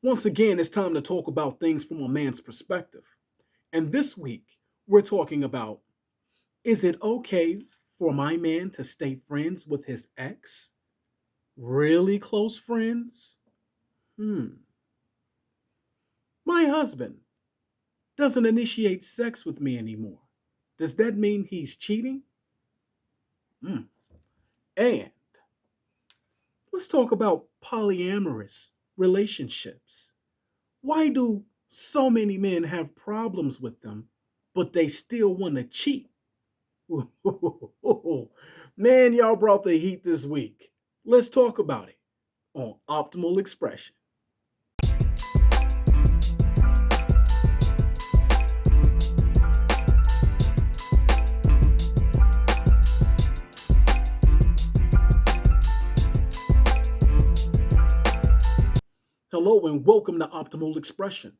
Once again, it's time to talk about things from a man's perspective. And this week, we're talking about, is it okay for my man to stay friends with his ex? Really close friends? Hmm. My husband doesn't initiate sex with me anymore. Does that mean he's cheating? Hmm. And let's talk about polyamorous relationships. Why do so many men have problems with them, but they still want to cheat? Man, y'all brought the heat this week. Let's talk about it on Optimal Expression. Hello and welcome to Optimal Expression,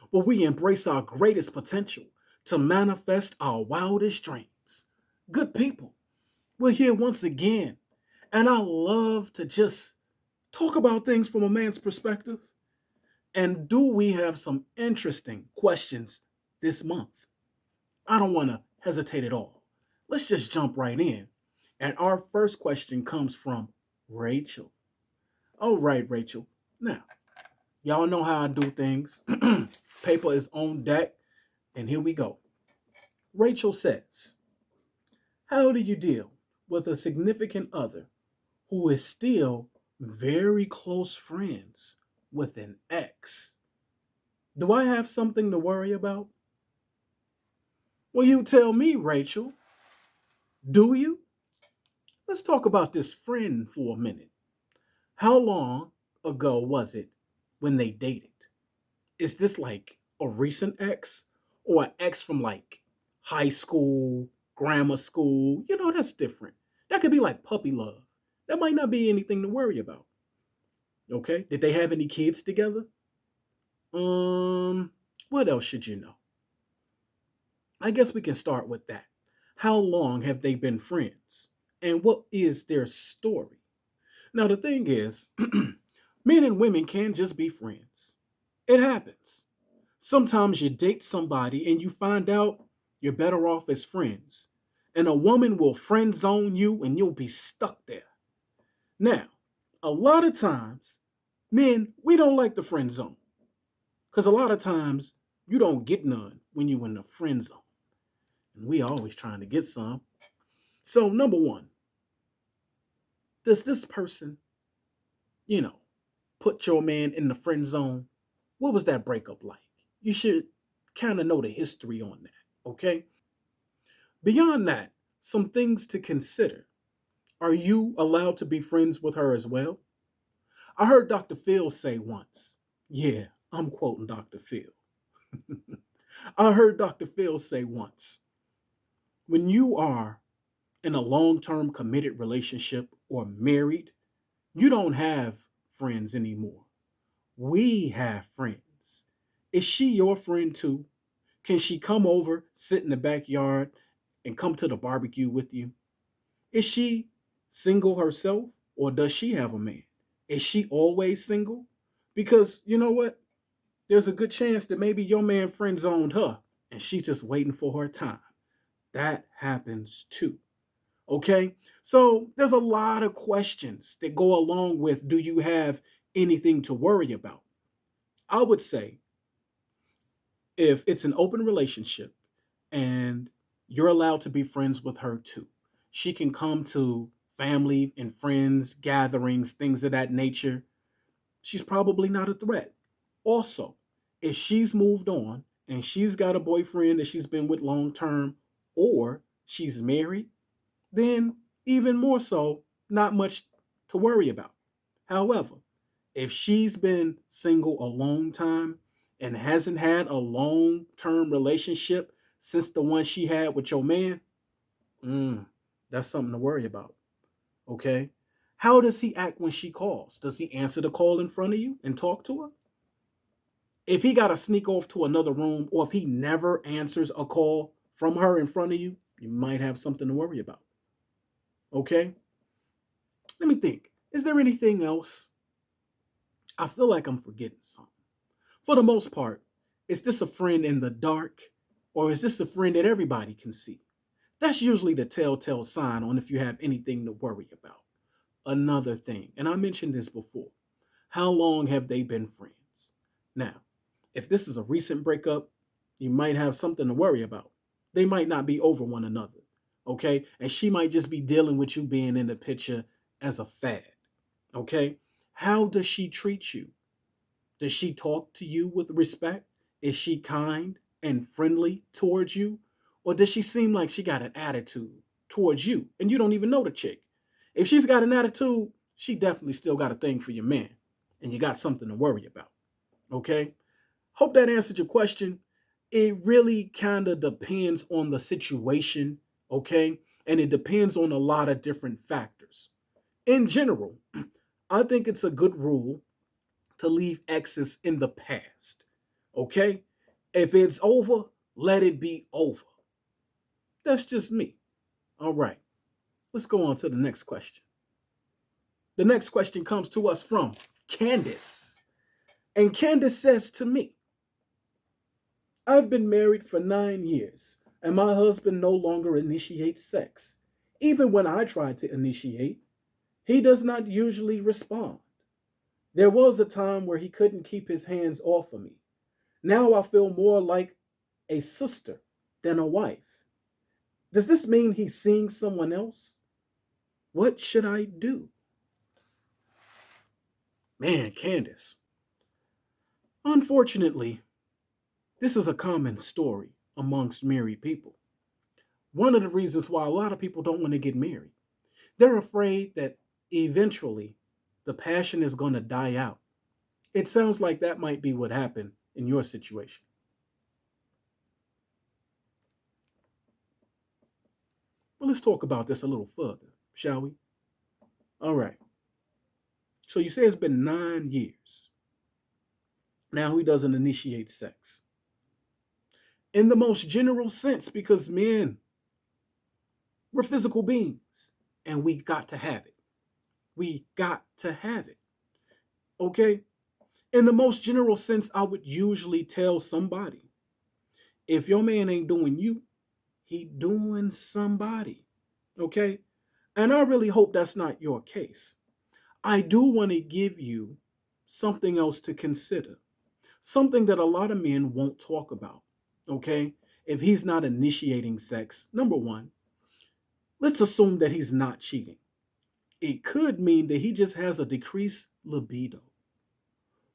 where we embrace our greatest potential to manifest our wildest dreams. Good people, we're here once again, and I love to just talk about things from a man's perspective. And do we have some interesting questions this month? I don't want to hesitate at all. Let's just jump right in. And our first question comes from Rachel. All right, Rachel. Now, y'all know how I do things. Paper is on deck, and here we go. Rachel says, how do you deal with a significant other who is still very close friends with an ex? Do I have something to worry about? Well, you tell me, Rachel. Do you? Let's talk about this friend for a minute. How long ago was it when they dated? Is this like a recent ex or an ex from like high school, grammar school? That's different. That could be like puppy love. That might not be anything to worry about. Okay? Did they have any kids together? What else should you know? I guess we can start with that. How long have they been friends? And what is their story? Now, the thing is, men and women can't just be friends. It happens. Sometimes you date somebody and you find out you're better off as friends. And a woman will friend zone you and you'll be stuck there. Now, a lot of times, men, we don't like the friend zone. Because a lot of times, you don't get none when you're in the friend zone. And we always trying to get some. So, number one, does this person, you know, put your man in the friend zone? What was that breakup like? You should kind of know the history on that, okay? Beyond that, some things to consider. Are you allowed to be friends with her as well? I heard Dr. Phil say once, yeah, I'm quoting Dr. Phil. I heard Dr. Phil say once, when you are in a long term committed relationship or married, you don't have friends anymore. We have friends. Is she your friend too? Can she come over, sit in the backyard, and come to the barbecue with you? Is she single herself or does she have a man? Is she always single? Because you know what? There's a good chance that maybe your man friend zoned her and she's just waiting for her time. That happens too. Okay? So there's a lot of questions that go along with, do you have anything to worry about? I would say if it's an open relationship and you're allowed to be friends with her too, she can come to family and friends, gatherings, things of that nature. She's probably not a threat. Also, if she's moved on and she's got a boyfriend that she's been with long term or she's married, then even more so, not much to worry about. However, if she's been single a long time and hasn't had a long term relationship since the one she had with your man, mm, that's something to worry about. Okay? How does he act when she calls? Does he answer the call in front of you and talk to her? If he got to sneak off to another room or if he never answers a call from her in front of you, you might have something to worry about. Okay? Let me think. Is there anything else? I feel like I'm forgetting something. For the most part, is this a friend in the dark or is this a friend that everybody can see? That's usually the telltale sign on if you have anything to worry about. Another thing, and I mentioned this before, how long have they been friends? Now, if this is a recent breakup, you might have something to worry about. They might not be over one another, okay? And she might just be dealing with you being in the picture as a fad, okay? How does she treat you? Does she talk to you with respect? Is she kind and friendly towards you? Or does she seem like she got an attitude towards you and you don't even know the chick? If she's got an attitude, she definitely still got a thing for your man and you got something to worry about. Okay? Hope that answered your question. It really kind of depends on the situation, okay? And it depends on a lot of different factors. In general, I think it's a good rule to leave exes in the past. Okay? If it's over, let it be over. That's just me. All right. Let's go on to the next question. The next question comes to us from Candace. And Candace says to me, I've been married for 9 years, and my husband no longer initiates sex. Even when I try to initiate, he does not usually respond. There was a time where he couldn't keep his hands off of me. Now I feel more like a sister than a wife. Does this mean he's seeing someone else? What should I do? Man, Candace. Unfortunately, this is a common story amongst married people. One of the reasons why a lot of people don't want to get married. They're afraid that eventually the passion is going to die out. It sounds like that might be what happened in your situation. Well, let's talk about this a little further, shall we? All right. So you say it's been 9 years. Now he doesn't initiate sex. In the most general sense, because men, we're physical beings and we got to have it. We got to have it. Okay? In the most general sense, I would usually tell somebody if your man ain't doing you, he doing somebody. Okay? And I really hope that's not your case. I do want to give you something else to consider. Something that a lot of men won't talk about. Okay? If he's not initiating sex, number one, let's assume that he's not cheating. It could mean that he just has a decreased libido.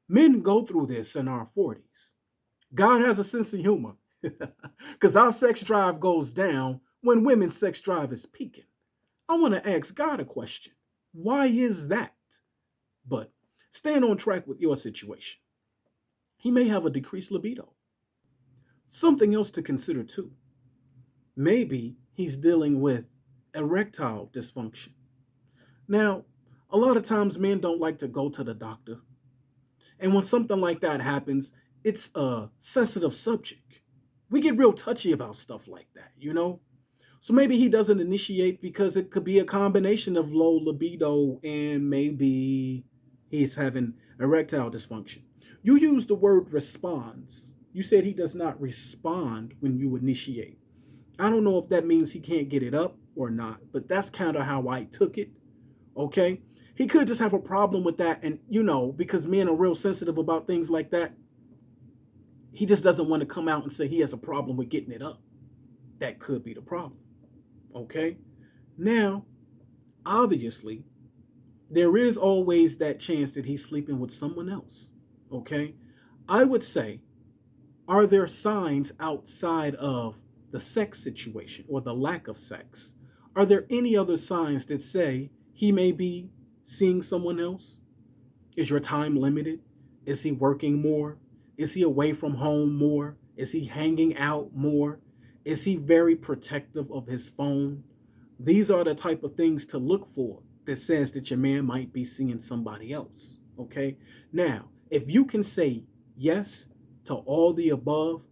Men go through this in our 40s. God has a sense of humor because our sex drive goes down when women's sex drive is peaking. I want to ask God a question. Why is that? But staying on track with your situation, he may have a decreased libido. Something else to consider too. Maybe he's dealing with erectile dysfunction. Now, a lot of times men don't like to go to the doctor. And when something like that happens, it's a sensitive subject. We get real touchy about stuff like that, you know? So maybe he doesn't initiate because it could be a combination of low libido and maybe he's having erectile dysfunction. You used the word responds. You said he does not respond when you initiate. I don't know if that means he can't get it up or not, but that's kind of how I took it. Okay? He could just have a problem with that. And, because men are real sensitive about things like that, he just doesn't want to come out and say he has a problem with getting it up. That could be the problem. Okay? Now, obviously, there is always that chance that he's sleeping with someone else. Okay? I would say, are there signs outside of the sex situation or the lack of sex? Are there any other signs that say he may be seeing someone else? Is your time limited? Is he working more? Is he away from home more? Is he hanging out more? Is he very protective of his phone? These are the type of things to look for that says that your man might be seeing somebody else. Okay? Now, if you can say yes to all the above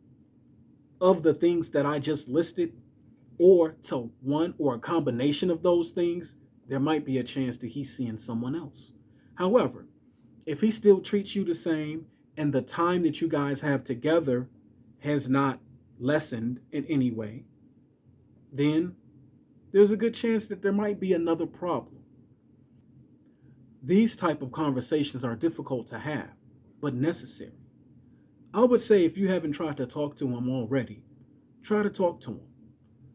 of the things that I just listed, or to one or a combination of those things, there might be a chance that he's seeing someone else. However, if he still treats you the same, and the time that you guys have together has not lessened in any way, then there's a good chance that there might be another problem. These type of conversations are difficult to have, but necessary. I would say if you haven't tried to talk to him already, try to talk to him.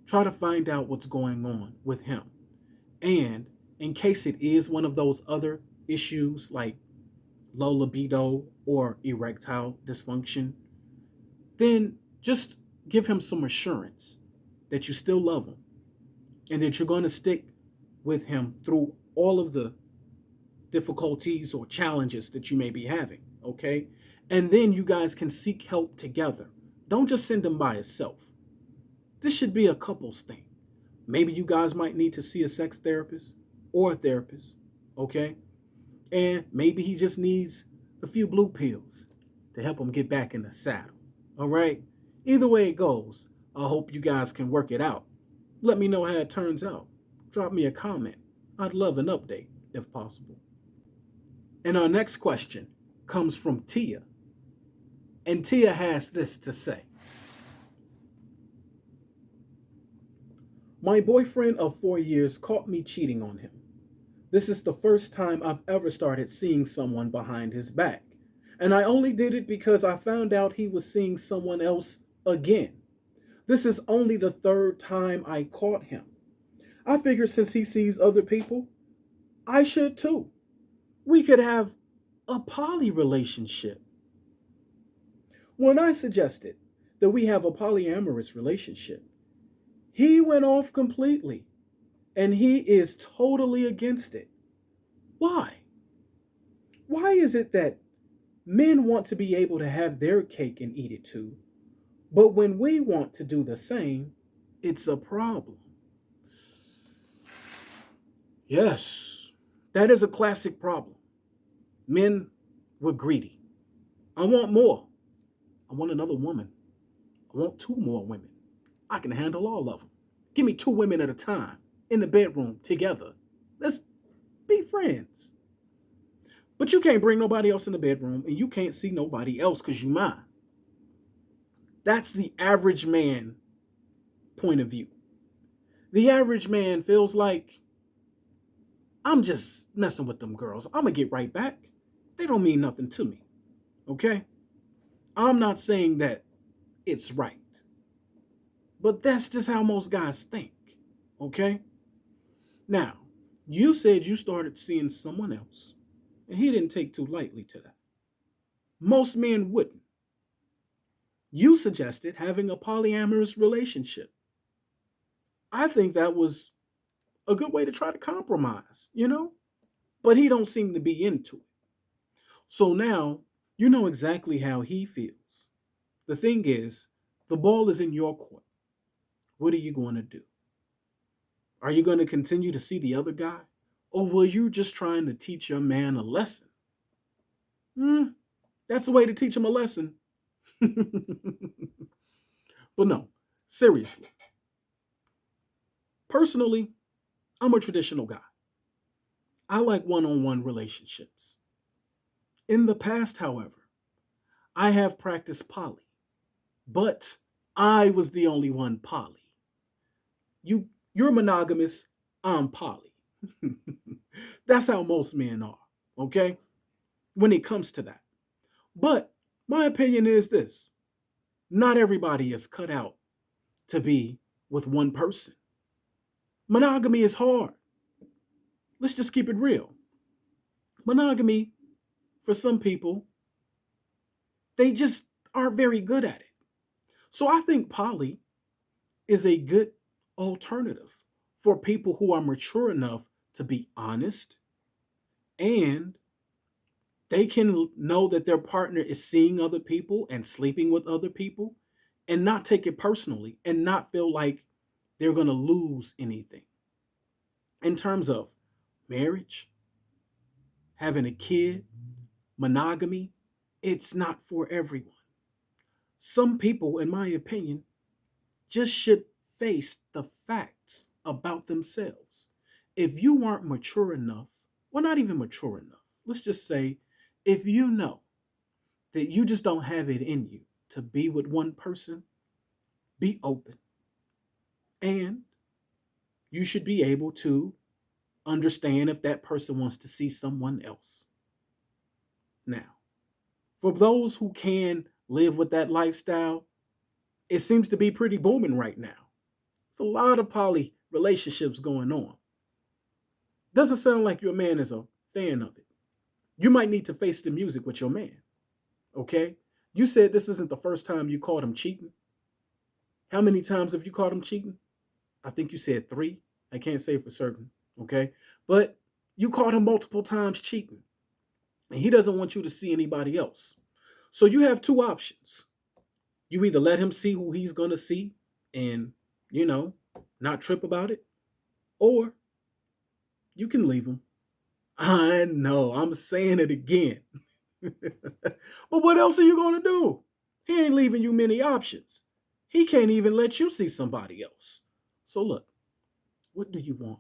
Try to find out what's going on with him. And in case it is one of those other issues like low libido or erectile dysfunction, then just give him some assurance that you still love him and that you're going to stick with him through all of the difficulties or challenges that you may be having, okay? And then you guys can seek help together. Don't just send him by himself. This should be a couples thing. Maybe you guys might need to see a sex therapist or a therapist, okay? And maybe he just needs a few blue pills to help him get back in the saddle, all right? Either way it goes, I hope you guys can work it out. Let me know how it turns out. Drop me a comment. I'd love an update if possible. And our next question comes from Tia. And Tia has this to say. My boyfriend of 4 years caught me cheating on him. This is the first time I've ever started seeing someone behind his back. And I only did it because I found out he was seeing someone else again. This is only the third time I caught him. I figure since he sees other people, I should too. We could have a poly relationship. When I suggested that we have a polyamorous relationship, he went off completely and he is totally against it. Why? Why is it that men want to be able to have their cake and eat it too, but when we want to do the same, it's a problem? Yes, that is a classic problem. Men were greedy. I want more. I want another woman. I want two more women. I can handle all of them. Give me two women at a time in the bedroom together. Let's be friends. But you can't bring nobody else in the bedroom and you can't see nobody else because you mine. That's the average man point of view. The average man feels like, I'm just messing with them girls. I'm going to get right back. They don't mean nothing to me. Okay? I'm not saying that it's right. But that's just how most guys think. Okay? Now, you said you started seeing someone else, and he didn't take too lightly to that. Most men wouldn't. You suggested having a polyamorous relationship. I think that was a good way to try to compromise, you know? But he don't seem to be into it. So now you know exactly how he feels. The thing is, the ball is in your court. What are you going to do? Are you going to continue to see the other guy? Or were you just trying to teach your man a lesson? That's a way to teach him a lesson. But no, seriously. Personally, I'm a traditional guy. I like one-on-one relationships. In the past, however, I have practiced poly, but I was the only one poly. You're monogamous, I'm poly. That's how most men are, okay? When it comes to that. But my opinion is this. Not everybody is cut out to be with one person. Monogamy is hard. Let's just keep it real. Monogamy, for some people, they just aren't very good at it. So I think poly is a good alternative for people who are mature enough to be honest and they can know that their partner is seeing other people and sleeping with other people and not take it personally and not feel like they're going to lose anything. In terms of marriage, having a kid, monogamy, it's not for everyone. Some people, in my opinion, just should face the facts about themselves. If you aren't mature enough, well, not even mature enough, let's just say if you know that you just don't have it in you to be with one person, be open. And you should be able to understand if that person wants to see someone else. Now, for those who can live with that lifestyle, it seems to be pretty booming right now. There's a lot of poly relationships going on. Doesn't sound like your man is a fan of it. You might need to face the music with your man. Okay? You said this isn't the first time you caught him cheating. How many times have you caught him cheating? I think you said 3. I can't say for certain. Okay? But you caught him multiple times cheating. And he doesn't want you to see anybody else. So you have 2 options. You either let him see who he's going to see and, not trip about it, or you can leave him. I know, I'm saying it again. But what else are you going to do? He ain't leaving you many options. He can't even let you see somebody else. So look, what do you want?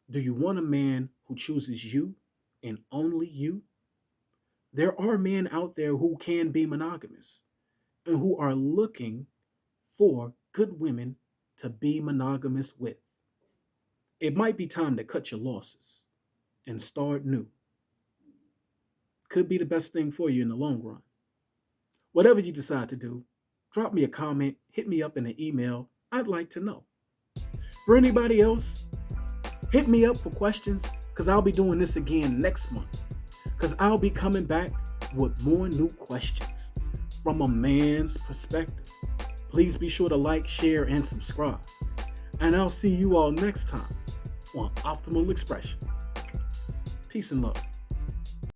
Do you want a man who chooses you and only you? There are men out there who can be monogamous and who are looking for good women to be monogamous with. It might be time to cut your losses and start new. Could be the best thing for you in the long run. Whatever you decide to do, drop me a comment, hit me up in an email. I'd like to know. For anybody else, hit me up for questions because I'll be doing this again next month. Because I'll be coming back with more new questions from a man's perspective. Please be sure to like, share, and subscribe. And I'll see you all next time on Optimal Expression. Peace and love.